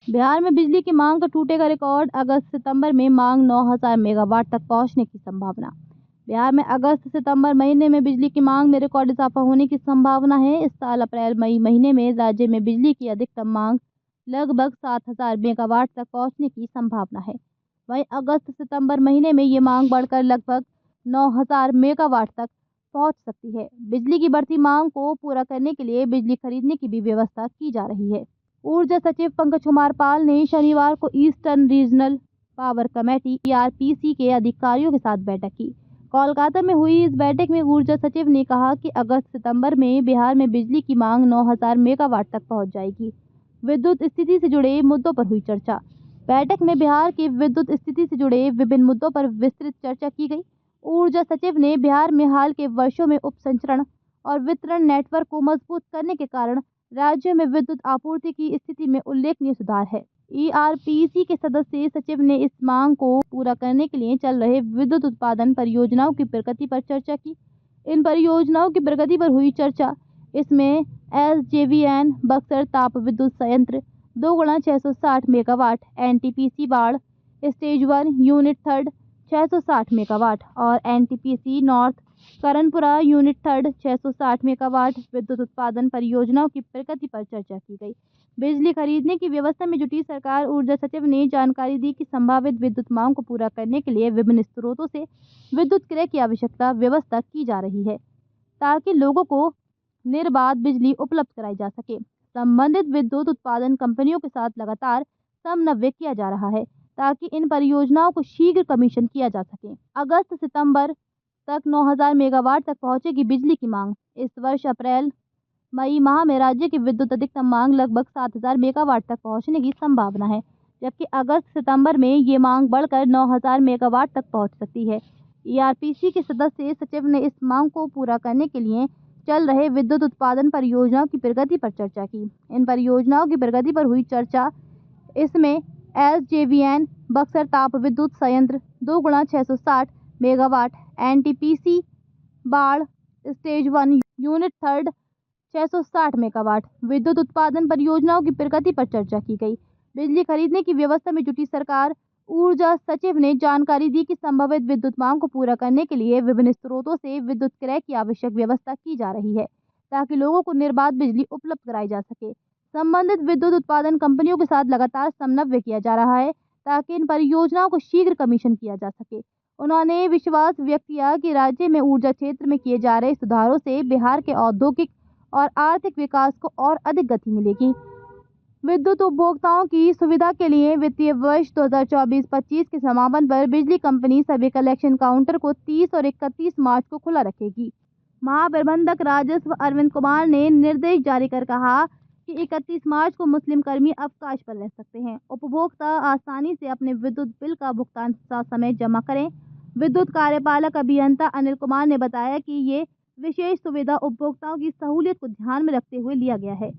बिहार में बिजली की मांग का टूटेगा रिकॉर्ड। अगस्त-सितंबर में मांग 9,000 मेगावाट तक पहुंचने की संभावना। बिहार में अगस्त-सितंबर महीने में बिजली की मांग में रिकॉर्ड इजाफा होने की संभावना है। इस साल अप्रैल-मई महीने में राज्य में बिजली की अधिकतम मांग लगभग 7,000 मेगावाट तक पहुंचने की संभावना है। वहीं अगस्त-सितंबर महीने में ये मांग बढ़कर लगभग 9,000 मेगावाट तक पहुंच सकती है। बिजली की बढ़ती मांग को पूरा करने के लिए बिजली खरीदने की भी व्यवस्था की जा रही है। ऊर्जा सचिव पंकज कुमार पाल ने शनिवार को ईस्टर्न रीजनल पावर कमेटी (ईआरपीसी) के अधिकारियों के साथ बैठक की। कोलकाता में हुई इस बैठक में ऊर्जा सचिव ने कहा कि अगस्त-सितंबर में बिहार में बिजली की मांग 9,000 मेगावाट तक पहुंच जाएगी। विद्युत स्थिति से जुड़े मुद्दों पर हुई चर्चा। बैठक में बिहार की विद्युत स्थिति से जुड़े विभिन्न मुद्दों पर विस्तृत चर्चा की गई। ऊर्जा सचिव ने बिहार में हाल के वर्षों में उपसंचरण और वितरण नेटवर्क को मजबूत करने के कारण राज्य में विद्युत आपूर्ति की स्थिति में उल्लेखनीय सुधार है। ईआरपीसी के सदस्य सचिव ने इस मांग को पूरा करने के लिए चल रहे विद्युत उत्पादन परियोजनाओं की प्रगति पर चर्चा की। इन परियोजनाओं की प्रगति पर हुई चर्चा। इसमें एसजेवीएन बक्सर ताप विद्युत संयंत्र 2x660 मेगावाट, एनटीपीसी बाढ़ स्टेज 1 यूनिट 3 660 मेगावाट और एनटीपीसी नॉर्थ करनपुरा यूनिट 3 660 मेगावाट विद्युत उत्पादन परियोजनाओं की प्रगति पर चर्चा की गई। बिजली खरीदने की व्यवस्था में जुटी सरकार। ऊर्जा सचिव ने जानकारी दी कि संभावित विद्युत मांग को पूरा करने के लिए विभिन्न स्रोतों से विद्युत क्रय की व्यवस्था की जा रही है ताकि लोगों को निर्बाध बिजली उपलब्ध कराई जा सके। संबंधित विद्युत उत्पादन कंपनियों के साथ लगातार समन्वय किया जा रहा है ताकि इन परियोजनाओं को शीघ्र कमीशन किया जा सके। अगस्त-सितंबर तक 9,000 मेगावाट तक पहुंचेगी बिजली की मांग। इस वर्ष अप्रैल-मई माह में राज्य की विद्युत अधिकतम मांग लगभग 7,000 मेगावाट तक पहुंचने की संभावना है, जबकि अगस्त-सितंबर में ये मांग बढ़कर 9,000 मेगावाट तक पहुंच सकती है। ईआरपीसी के सदस्य सचिव ने इस मांग को पूरा करने के लिए चल रहे विद्युत उत्पादन परियोजनाओं की प्रगति पर चर्चा की। इन परियोजनाओं की प्रगति पर हुई चर्चा। इसमें एसजेवीएन बक्सर ताप विद्युत संयंत्र 2x660 मेगावाट, एनटीपीसी बाढ़ स्टेज 1 यूनिट 3 660 मेगावाट विद्युत उत्पादन परियोजनाओं की प्रगति पर चर्चा की गई। बिजली खरीदने की व्यवस्था में जुटी सरकार। ऊर्जा सचिव ने जानकारी दी कि संभावित विद्युत मांग को पूरा करने के लिए विभिन्न स्रोतों से विद्युत क्रय की आवश्यक व्यवस्था की जा रही है ताकि लोगों को निर्बाध बिजली उपलब्ध कराई जा सके। संबंधित विद्युत उत्पादन कंपनियों के साथ लगातार समन्वय किया जा रहा है ताकि इन परियोजनाओं को शीघ्र कमीशन किया जा सके। उन्होंने विश्वास व्यक्त किया कि राज्य में ऊर्जा क्षेत्र में किए जा रहे सुधारों से बिहार के औद्योगिक और आर्थिक विकास को और अधिक गति मिलेगी। विद्युत उपभोक्ताओं की सुविधा के लिए वित्तीय वर्ष 2024-25 के समापन पर बिजली कंपनी सभी कलेक्शन काउंटर को 30 और 31 मार्च को खुला रखेगी। महाप्रबंधक राजस्व अरविंद कुमार ने निर्देश जारी कर कहा कि 31 मार्च को मुस्लिम कर्मी अवकाश पर रह सकते हैं। उपभोक्ता आसानी से अपने विद्युत बिल का भुगतान ससमय जमा करें। विद्युत कार्यपालक अभियंता अनिल कुमार ने बताया कि ये विशेष सुविधा उपभोक्ताओं की सहूलियत को ध्यान में रखते हुए लिया गया है।